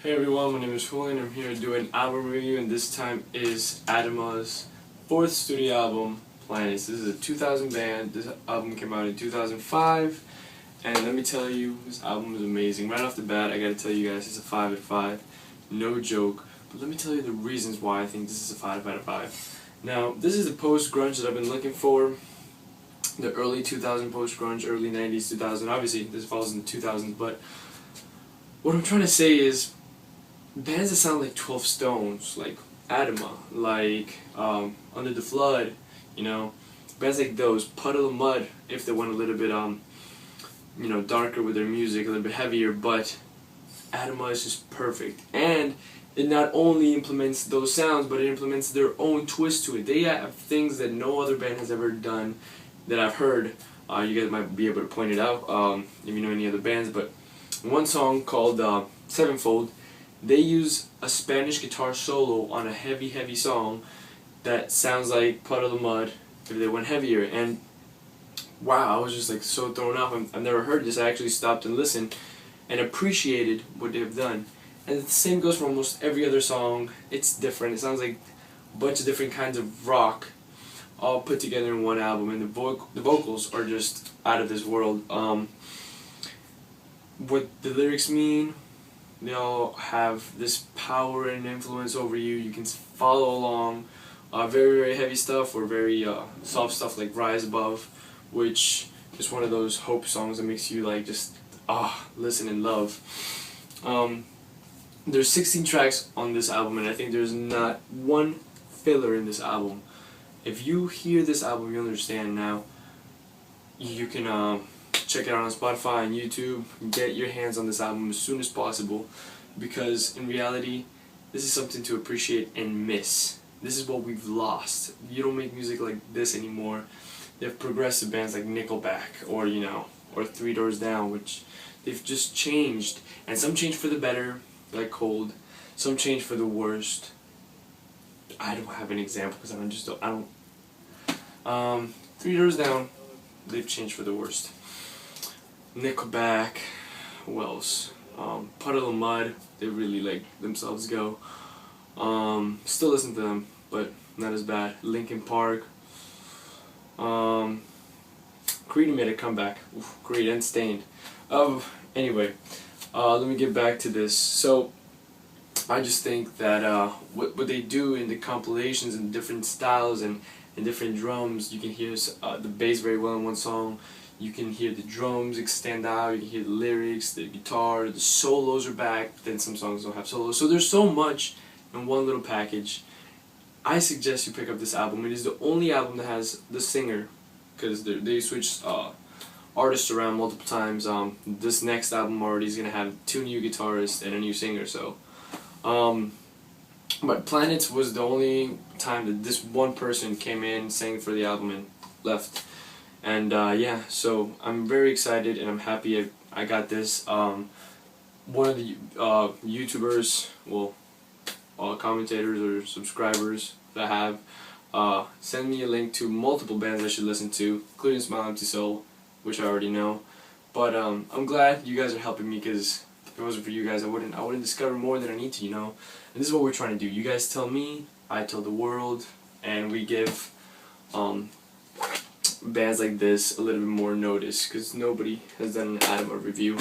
Hey everyone, my name is Julian. I'm here to do an album review, and this time is ADEMA's fourth studio album, Planets. This is a 2000 band. This album came out in 2005, and let me tell you, this album is amazing. Right off the bat, I gotta tell you guys, it's a 5 out of 5. No joke. But let me tell you the reasons why I think this is a 5 out of 5. Now, this is the post-grunge that I've been looking for. The early 2000 post-grunge, early 90s, 2000. Obviously, this falls in the 2000s, but what I'm trying to say is, bands that sound like 12 Stones, like ADEMA, like Under the Flood, you know, bands like those, Puddle of Mud, if they went a little bit, you know, darker with their music, a little bit heavier, but ADEMA is just perfect. And it not only implements those sounds, but it implements their own twist to it. They have things that no other band has ever done that I've heard. You guys might be able to point it out if you know any other bands, but one song called Sevenfold, they use a Spanish guitar solo on a heavy song that sounds like Puddle of Mud if they went heavier, and wow, I was just like so thrown off. I've never heard this. I actually stopped and listened and appreciated what they've done. And the same goes for almost every other song. It's different. It sounds like a bunch of different kinds of rock all put together in one album, and the vocals are just out of this world. What the lyrics mean, they all have this power and influence over you. You can follow along. Very heavy stuff, or very soft stuff like Rise Above, which is one of those hope songs that makes you like just listen and love. There's 16 tracks on this album, and I think there's not one filler in this album. If you hear this album, you understand now. You can check it out on Spotify and YouTube. Get your hands on this album as soon as possible, because in reality, this is something to appreciate and miss. This is what we've lost. You don't make music like this anymore. They have progressive bands like Nickelback, or or Three Doors Down, which they've just changed, and some changed for the better, like Cold. Some changed for the worst. I don't have an example because I don't. Three Doors Down, they've changed for the worst. Nickelback, who else? Puddle of Mud, they really let themselves go. Still listen to them, but not as bad. Linkin Park. Creed made a comeback. Oof, Creed and Stained. Anyway, let me get back to this. So, I just think that what they do in the compilations and different styles and different drums, you can hear the bass very well in one song. You can hear the drums extend out, you can hear the lyrics, the guitar, the solos are back, then some songs don't have solos. So there's so much in one little package. I suggest you pick up this album. It is the only album that has the singer, because they switched artists around multiple times. This next album already is going to have 2 new guitarists and a new singer. So, but Planets was the only time that this one person came in, sang for the album, and left. And yeah, so I'm very excited and I'm happy I got this. One of the YouTubers, well, commentators or subscribers that I have, send me a link to multiple bands I should listen to, including Smile Empty Soul, which I already know. But I'm glad you guys are helping me, because if it wasn't for you guys, I wouldn't discover more than I need to, And this is what we're trying to do. You guys tell me, I tell the world, and we give bands like this a little bit more notice, because nobody has done an ADEMA review.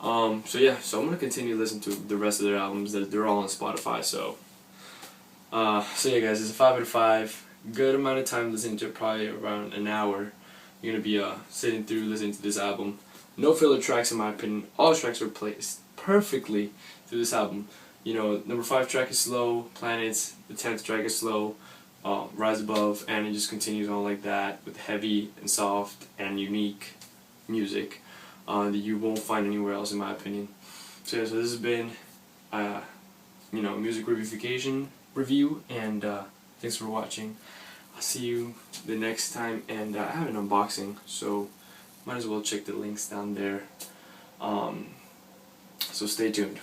So yeah, so I'm gonna continue listening to the rest of their albums. They're all on Spotify. So yeah, guys, it's a 5 out of 5. Good amount of time listening to it, probably around an hour. You're gonna be sitting through listening to this album. No filler tracks in my opinion. All tracks are placed perfectly through this album. Number 5 track is slow, Planets. The 10th track is slow, Rise Above, and it just continues on like that with heavy and soft and unique music that you won't find anywhere else, in my opinion. So yeah, so this has been music review, and thanks for watching. I'll see you the next time, and I have an unboxing, so might as well check the links down there. So stay tuned.